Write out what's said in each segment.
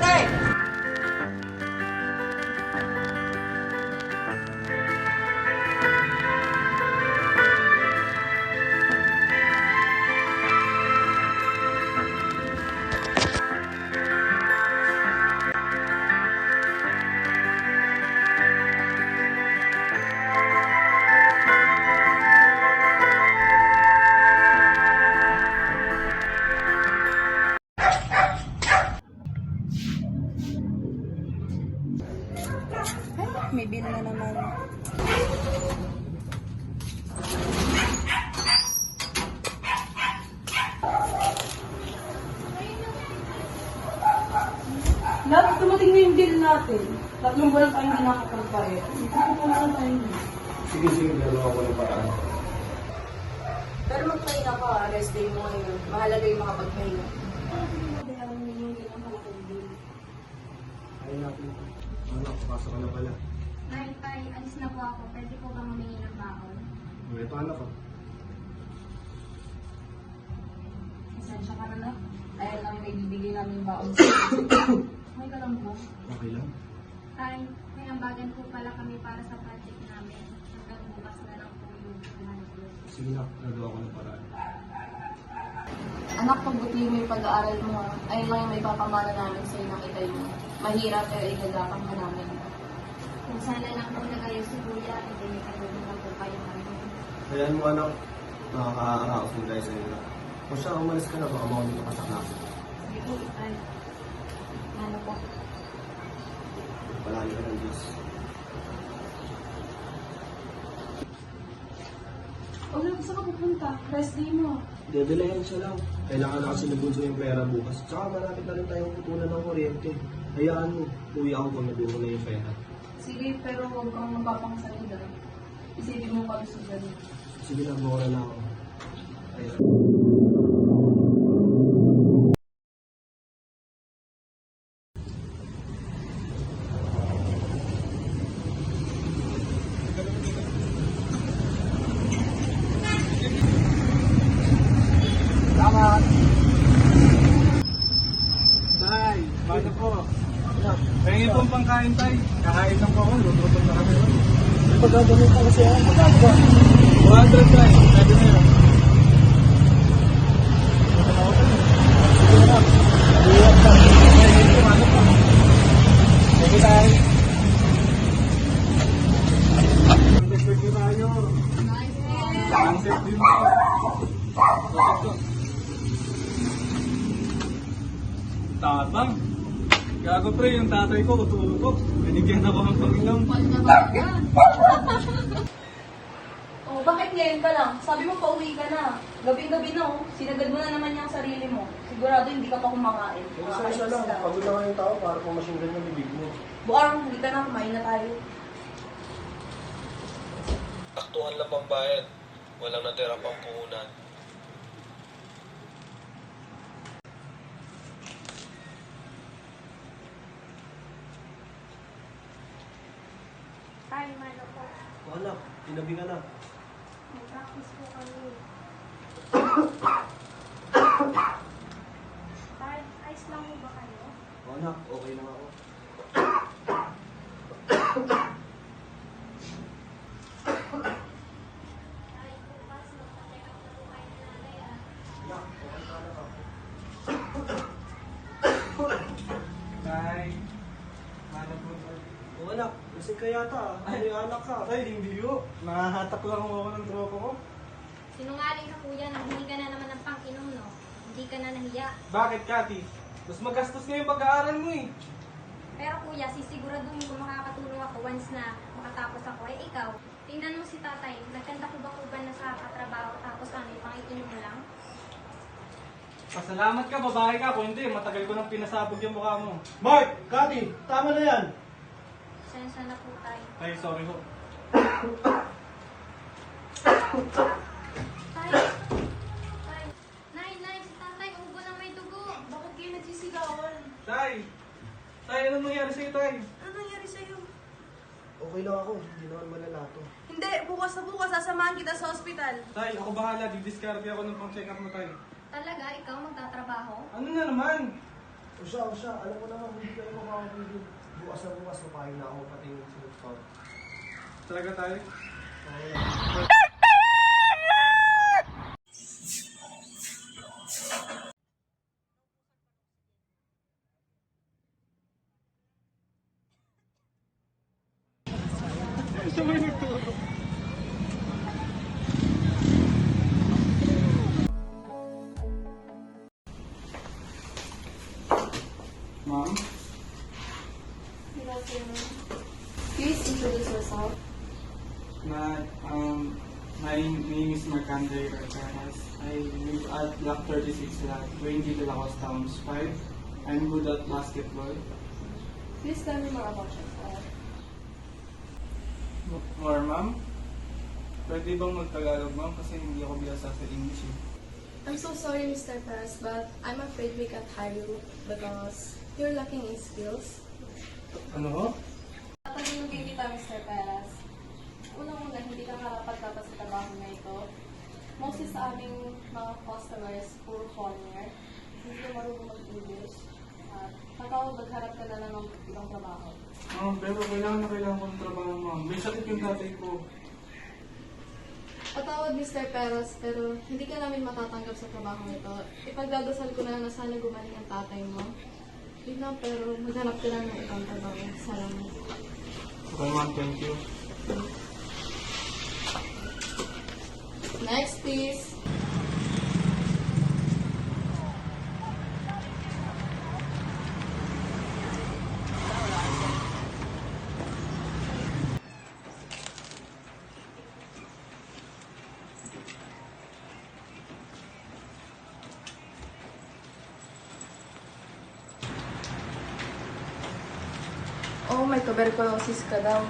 pre! May bill na naman. Love, dumating na yung bill natin. 3 buwan tayo hindi nakapagbayad. Ito po na tayo. Sige, gano'n ako ng paraan. Pero magpahinga ka, rest day mo ngayon. Mahalaga yung makapagpahinga. Bayaran mo yung ilang malaking bill. Ayun natin. Anak, pasok ka na pala. Nay, alis na po ako. Pwede po bang humingi ng baon? Ito anak ko. Pasensya ka na na. Dahil lang may bibigay namin baon sa may ka lang po. Okay lang? Tay, may ambagan po pala kami para sa project namin. Hanggang bukas na lang po yung pinahalo. Sige na, nagawa ko ng paraan. Anak, pagbutihin mo yung pag-aaral mo. Ayun lang yung may papamana namin sa'yo nakita yun. Mahirap pero igagapang ka namin. Kung sana lang po nagayos si Kuya, hindi niya kayo na po kayo namin. Kayaan mo anak, nakakaaraos din tayo sa iyo. Kung siya umalis ka na, baka makamit ka sa klase. Sige po, Tay. Ano po? Palagi ka ng Diyos. O, love, saan ka pupunta? Rest day mo. Dedelayan siya lang. Kailangan na kasi nabunso yung pera bukas. Tsaka malapit na rin tayong putulan ng kuryente. Hayaan mo, uwi ako kung nadugo na yung pera. Sige, pero huwag kang magpapangsalida. Isipin mo pa sa ganun. Sige na, mawala na ako. Ayun. Salamat! Tay, paano po? Pahingin po ang pangkain, tay. Kakain lang po ako, lututong na kami. May pagkagamin pa kasi ako. Magkano ba? 200, tay. Sabi na yun. Sige na. Mabuhat na. Pahingin po, ano pa? Sige, tay. Mag-expect ko tayo. Ang safe din mo. Tabang. Gago pre, yung tatay ko, tutulog ko. Binigyan ako ng panginom. Oh, bakit ngayon ka lang? Sabi mo pauwi ka na. Gabi-gabi na oh. Sinagad mo na naman yung sarili mo. Sigurado hindi ka pa kumakain. Isa lang, pagod na kayong tao para pumasinggan yung bibig mo. Bukarang hindi ka na, kumain na tayo. Aktuhan lang pambayad. Walang natira pang puhunan. Tay, mano po. Anak, tinabi ka na. Mag-practice po kami. Tay, ayos lang mo ba kayo? Anak, okay lang ako. Tay, bukas magpa-check up na po kayo ni nanay ah. Anak, okay ka na ako. Tay, mana po tay. O anak, kasi ka yata. Ay, anak ka. Tay, hindi ko. Nahahatak lang ako ng tropa ko. Sinungaling ka kuya, nanghingi ka na naman ng pang-inom, no? Hindi ka na nahiya. Bakit, Kati? Mas magastos nga yung pag-aaral mo eh. Pero kuya, sisiguraduhin ko makakatulong ako once na makatapos ako. Eh ikaw, tingnan mo si tatay, nagkanta ko ba na sa katrabaho tapos ano, pang-inom mo lang? Pasalamat ka, babae ka. Kung hindi, matagal ko nang pinasabog yung mukha mo. Mark! Kati! Tama na yan! Sensya na po tayo. Tay, sorry ho. Tay! Tay! Nay, si tatay, ubo na may dugo. Bakit kayo nagsisigawan? Tay! Tay, anong nangyari sa'yo, tay? Ano nangyari sa'yo? Okay lang ako. Hindi naman malala to. Hindi, bukas na bukas, sasamahan kita sa ospital. Tay, ako bahala. Didiscarte ako ng pang-check up mo, tay. Talaga, ikaw magtatrabaho? Ano na naman? O O siya, alam mo naman, hindi kayo makakapili. Bukas na bukas, mapahin na ako pati yung sinutod. Talaga tayo? Ma'am? Please introduce yourself. My name is Marcander Arcanas. I live at Block 36 Lot 20 de la Costa Homes 5. I'm good at basketball. Please tell me more about yourself. More, ma'am? Pwede bang mag-Tagalog, ma'am? Kasi hindi ako biyasa sa English eh. I'm so sorry, Mr. Perez, but I'm afraid we can't hire you because you're lacking in skills. Ano ho? Tatanungin kita, Mr. Perez. Unang-una, hindi ka karapat-dapat sa trabaho na ito. Mostly sa aming mga customers, puro foreigner. Hindi ka marunong mag-English. At patawag, magharap ka na lang ng ibang trabaho. Ma'am, pero kailangan ko ng trabaho, ma'am. May sakit yung tatay ko. Patawad, Mr. Perez, pero hindi ka namin matatanggap sa trabaho nito. Ipagdadasal ko na lang na sana gumaling ang tatay mo. Yun lang, pero maghanap ka lang ng ibang trabaho. Salamat. Okay, ma'am. Thank you. Next, please. Oh, may tuberculosis ka daw.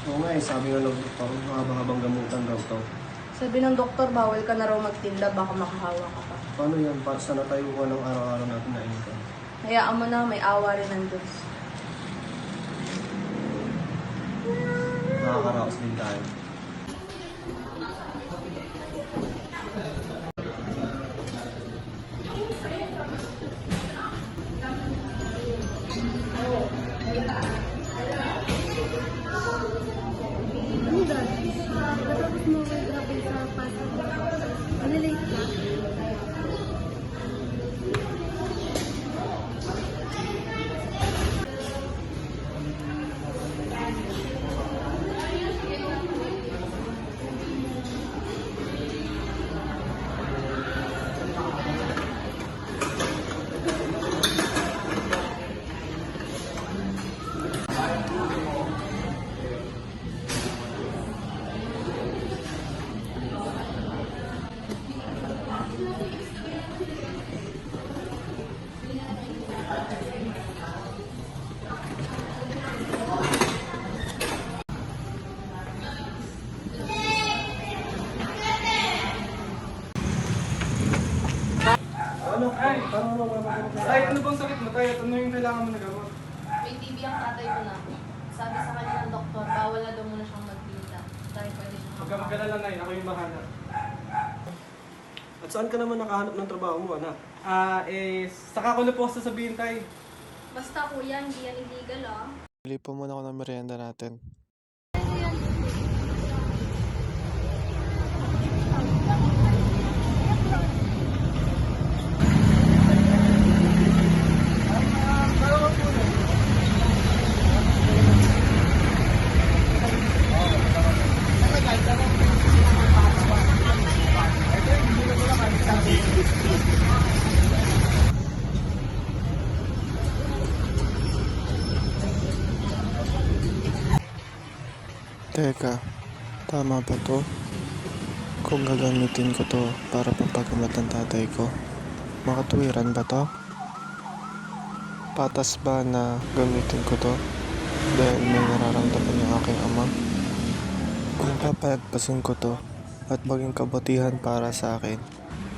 Oo nga eh, sabi nga ng doktor, mahaba-habang gamutan daw to. Sabi ng doktor, bawal ka na raw magtinda, baka makahawa ka pa. Paano yan? Para sa natayuan ng araw-araw natin na income. Hayaan mo na, may awa rin ng Diyos. Nakakaraos din tayo. Ano? Ay! Parang Ay, ano bang sakit mo, tayo? Ano yung kailangan mo na gamot? May TB ang tatay ko na. Sabi sa kanya ng doktor, bawal na daw muna siyang magtinda. Dahil pwede siyang Huwag ka mag-alala na ako yung bahala. At saan ka naman nakahanap ng trabaho mo, anak? Saka ko na po sasabihin tayo. Basta kuya, hindi yan illegal ah. Bili po muna ako ng merienda natin. Teka, tama ba to? Kung gagamitin ko to para pampagamot ng tatay ko, makatuwiran ba to? Patas ba na gamitin ko to dahil may nararamdaman yung aking ama? Kung papayagpasin ko to at maging kabutihan para sa akin,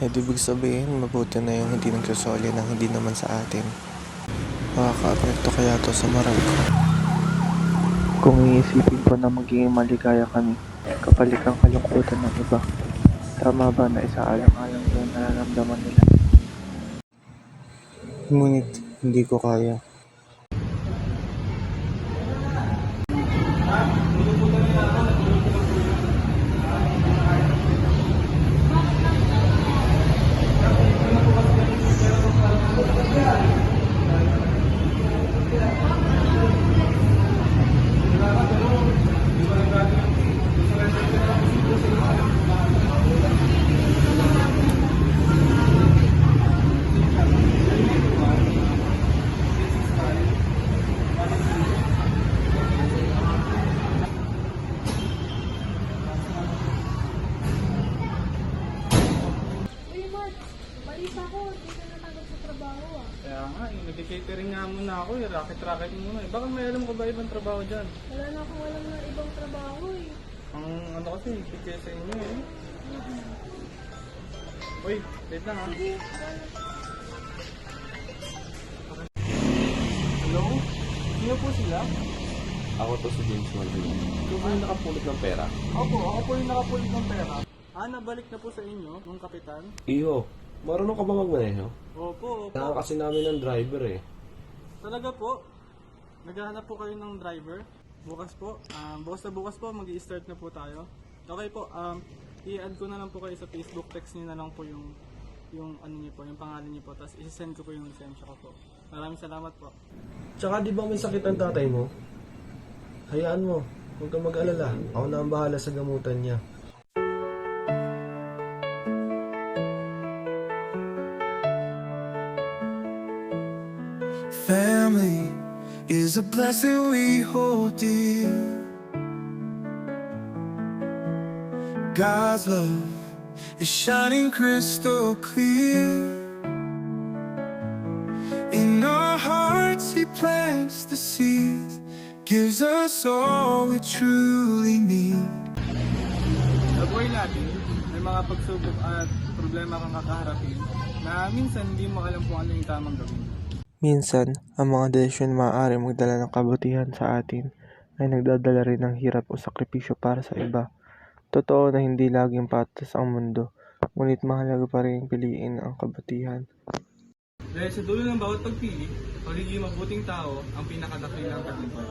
ibig sabihin mabuti na yung hindi nagsusoli ng hindi naman sa atin. Makaka-apekto kaya to sa moral ko? Kung iisipin ko na magiging maligaya kami, kapalit ang kalungkutan ng iba, tama ba na isaalang-alang yung nararamdaman nila? Ngunit Hindi ko kaya. Uy, Mark, balita ko, hindi ka natagod sa trabaho ah. Kaya nga, nag-catering nga muna ako eh. Racket-racket muna eh. Baka may alam ka ba ibang trabaho dyan? Wala na akong alam na ibang trabaho eh. Ang ano kasi, higpit sa inyo eh. Uy, wait lang ha. Sige, Hello? Sino po sila? Ako to si James Martin. Ikaw ba yung nakapulot ng pera? Opo, ako po yung nakapulit ng pera. Nabalik na po sa inyo, nung kapitan. Iyo, marunong ka ba magmaneho? Opo, opo. Kailangan kasi namin ng driver eh. Talaga po? Naghahanap po kayo ng driver? Bukas po? Bukas na bukas po, mag-i-start na po tayo. Okay po, i-add ko na lang po kayo sa Facebook, text niyo na lang po yung ano niyo po, yung pangalan niyo po, tapos i-send ko po yung lisensya ko po. Maraming salamat po. Tsaka di ba may sakit ang tatay mo? Hayaan mo, huwag kang mag-alala. Ako na ang bahala sa gamutan niya. Family is a blessing we hold dear. God's love is shining crystal clear. In our hearts He plants the seeds, gives us all we truly need. Sa buhay natin, may mga pagsubok at problema kang kakaharapin na minsan hindi mo alam kung ano yung tamang gawin. Minsan, ang mga desisyon na maaari magdala ng kabutihan sa atin ay nagdadala rin ng hirap o sakripisyo para sa iba. Totoo na hindi laging patas ang mundo, ngunit mahalaga pa rin piliin ang kabutihan. Dahil sa dulo ng bawat pagpili, pagiging mabuting tao ang pinakadakilang tagumpay.